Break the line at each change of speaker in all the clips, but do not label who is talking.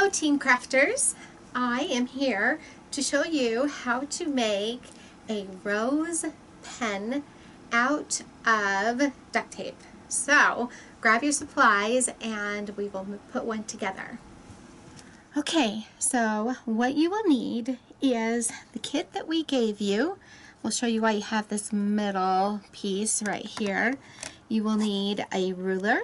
Hello Teen Crafters! I am here to show you how to make a rose pen out of duct tape. So grab your supplies and we will put one together. Okay, so what you will need is the kit that we gave you. We'll show you why you have this middle piece right here. You will need a ruler.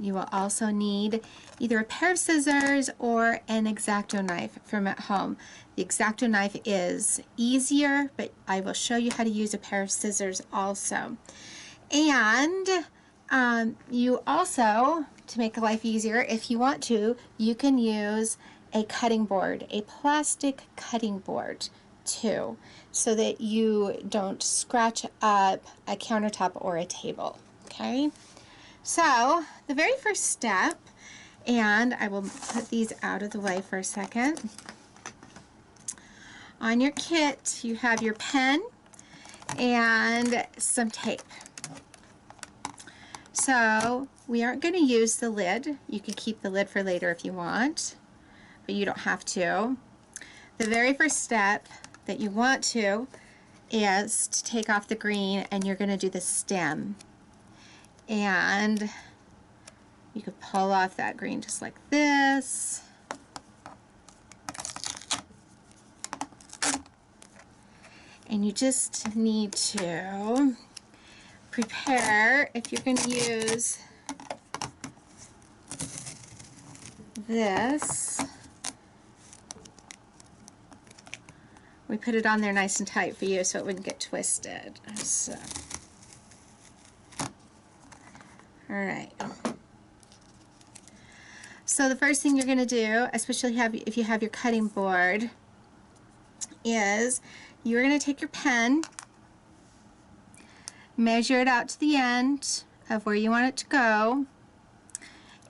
You will also need either a pair of scissors or an Exacto knife from at home. The Exacto knife is easier, but I will show you how to use a pair of scissors also. And you also, to make life easier, if you want to, you can use a cutting board, a plastic cutting board too, so that you don't scratch up a countertop or a table, okay? So the very first step, and I will put these out of the way for a second. On your kit you have your pen and some tape. So we aren't going to use the lid. You can keep the lid for later if you want, but you don't have to. The very first step that you want to is to take off the green, and you're going to do the stem. And you could pull off that green just like this. And you just need to prepare, if you're going to use this, we put it on there nice and tight for you so it wouldn't get twisted. So. Alright, so the first thing you're going to do, especially if you have your cutting board, is you're going to take your pen, measure it out to the end of where you want it to go,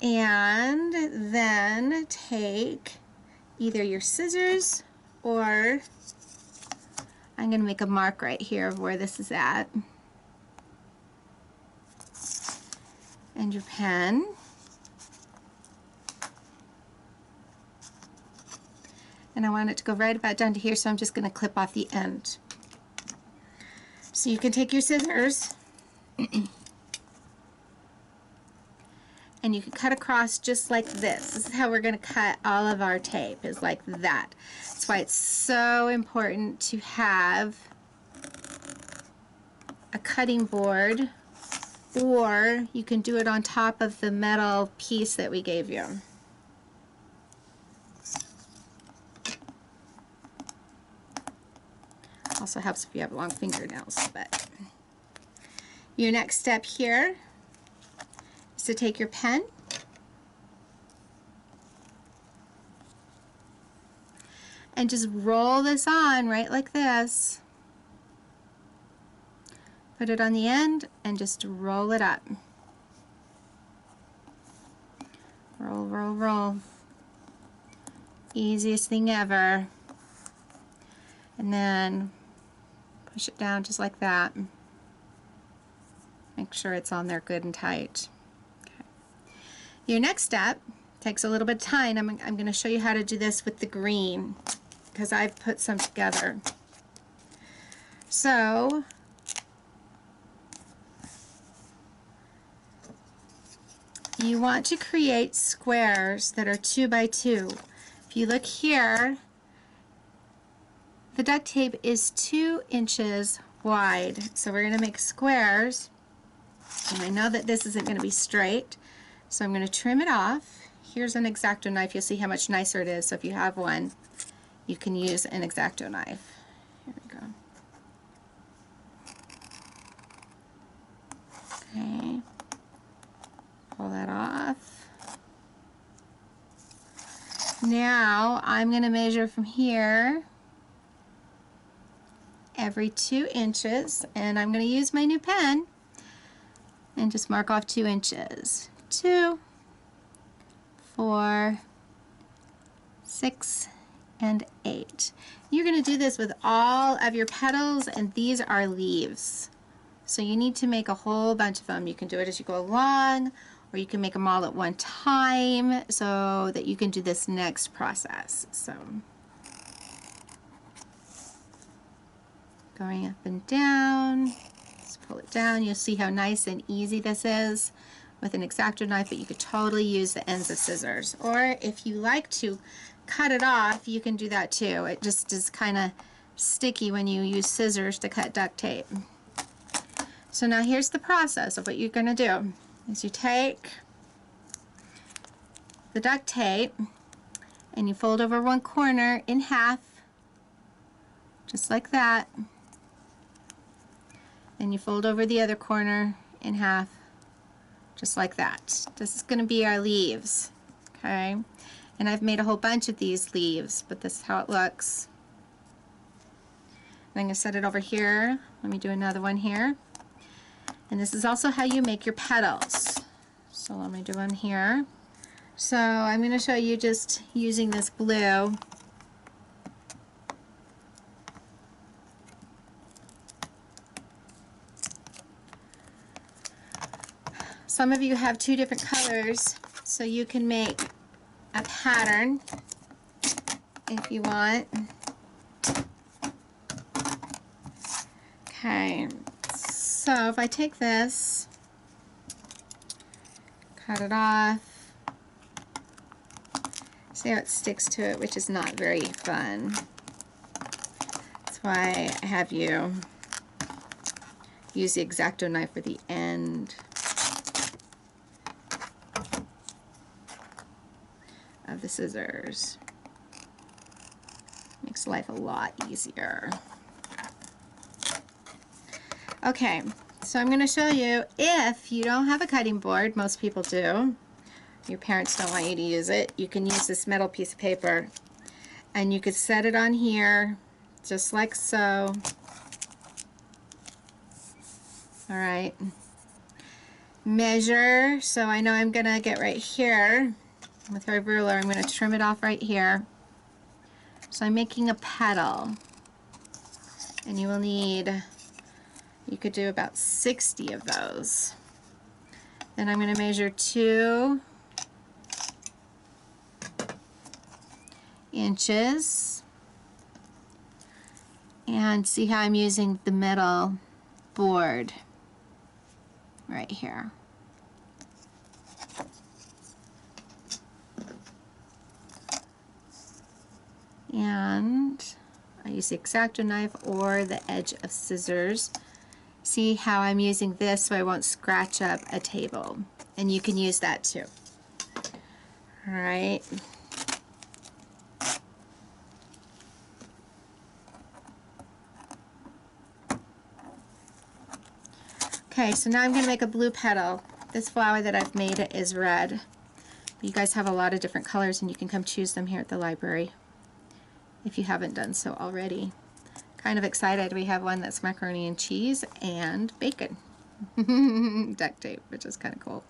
and then take either your scissors, or I'm going to make a mark right here of where this is at, and your pen, and I want it to go right about down to here, so I'm just going to clip off the end. So you can take your scissors and you can cut across just like this. This is how we're going to cut all of our tape, is like that. That's why it's so important to have a cutting board, or you can do it on top of the metal piece that we gave you. Also helps if you have long fingernails. But your next step here is to take your pen and just roll this on right like this. Put it on the end and just roll it up. Roll, roll, roll. Easiest thing ever. And then push it down just like that. Make sure it's on there good and tight. Okay. Your next step takes a little bit of time. I'm going to show you how to do this with the green, because I've put some together. So you want to create squares that are 2 by 2. If you look here, the duct tape is 2 inches wide. So we're going to make squares. And I know that this isn't going to be straight, so I'm going to trim it off. Here's an Exacto knife. You'll see how much nicer it is. So if you have one, you can use an Exacto knife. Here we go. Okay. Pull that off. Now I'm going to measure from here every 2 inches, and I'm going to use my new pen and just mark off 2 inches. 2, 4, 6, and 8. You're going to do this with all of your petals, and these are leaves. So you need to make a whole bunch of them. You can do it as you go along, or you can make them all at one time so that you can do this next process. So going up and down, just pull it down. You'll see how nice and easy this is with an Exacto knife, but you could totally use the ends of scissors. Or if you like to cut it off, you can do that too. It just is kind of sticky when you use scissors to cut duct tape. So now here's the process of what you're going to do. Is you take the duct tape and you fold over one corner in half, just like that. And you fold over the other corner in half, just like that. This is going to be our leaves, okay? And I've made a whole bunch of these leaves, but this is how it looks. And I'm going to set it over here. Let me do another one here. And this is also how you make your petals. So let me do one here. So I'm going to show you just using this blue. Some of you have two different colors, so you can make a pattern if you want. Okay, so if I take this, cut it off, see how it sticks to it, which is not very fun. That's why I have you use the Exacto knife for the end of the scissors. Makes life a lot easier. Okay, so I'm going to show you, if you don't have a cutting board, most people do, your parents don't want you to use it, you can use this metal piece of paper and you could set it on here just like so. Alright, measure, so I know I'm going to get right here with my ruler. I'm going to trim it off right here. So I'm making a petal, and you will need, you could do about 60 of those. Then I'm going to measure 2 inches, and see how I'm using the metal board right here. And I use the Exacto knife or the edge of scissors. See how I'm using this so I won't scratch up a table, and you can use that too. Alright. Okay, so now I'm going to make a blue petal. This flower that I've made is red. You guys have a lot of different colors, and you can come choose them here at the library if you haven't done so already. Kind of excited. We have one that's macaroni and cheese and bacon. Duct tape, which is kind of cool.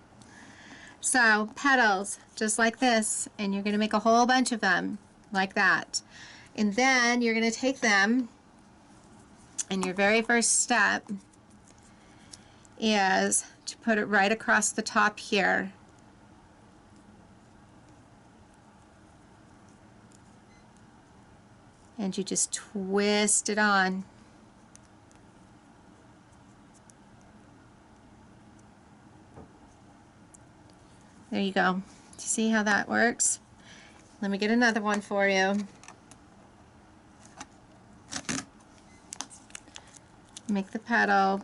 So petals, just like this, and you're going to make a whole bunch of them like that. And then you're going to take them, and your very first step is to put it right across the top here. And you just twist it on. There you go. See how that works? Let me get another one for you. Make the petal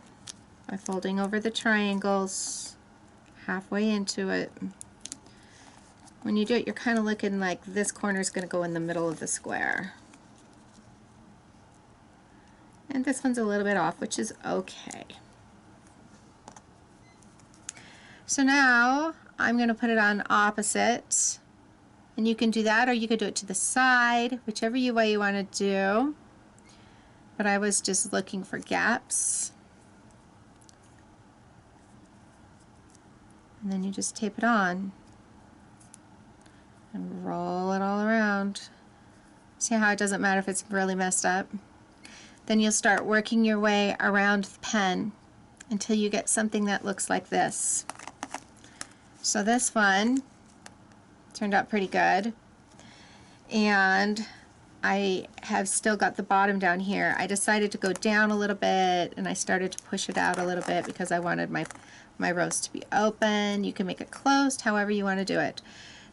by folding over the triangles halfway into it. When you do it, you're kind of looking like this corner is going to go in the middle of the square. And this one's a little bit off, which is okay. So now I'm going to put it on opposite, and you can do that, or you could do it to the side, whichever way you want to do. But I was just looking for gaps. And then you just tape it on and roll it all around. See how it doesn't matter if it's really messed up? Then you'll start working your way around the pen until you get something that looks like this. So this one turned out pretty good, and I have still got the bottom down here. I decided to go down a little bit, and I started to push it out a little bit because I wanted my rose to be open. You can make it closed, however you want to do it.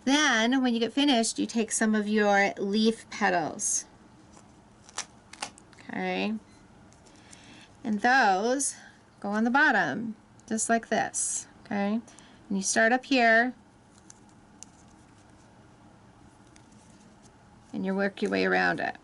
Then when you get finished, you take some of your leaf petals, okay, and those go on the bottom just like this, okay, and you start up here and you work your way around it.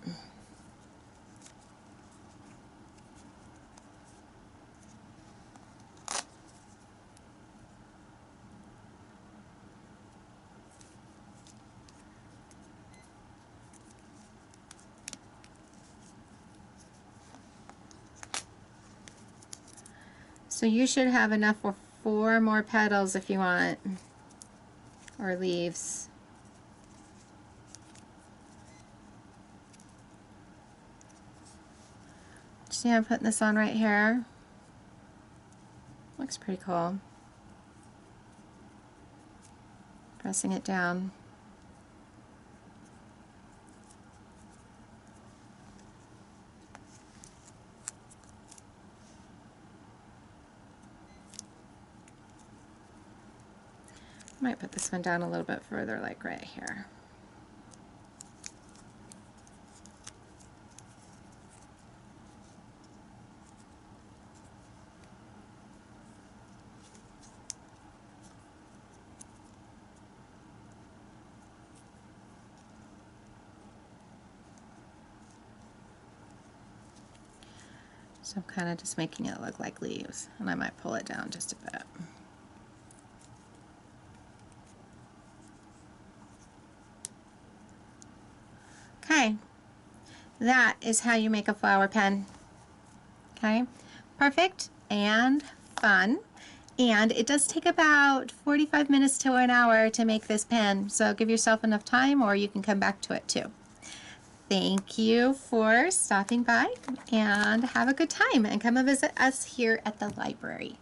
So you should have enough for 4 more petals if you want, or leaves. See, I'm putting this on right here. Looks pretty cool. Pressing it down. Might put this one down a little bit further, like right here. So I'm kind of just making it look like leaves, and I might pull it down just a bit. Okay, that is how you make a flower pen. Okay, perfect and fun. And it does take about 45 minutes to an hour to make this pen, so give yourself enough time, or you can come back to it too. Thank you for stopping by, and have a good time, and come and visit us here at the library.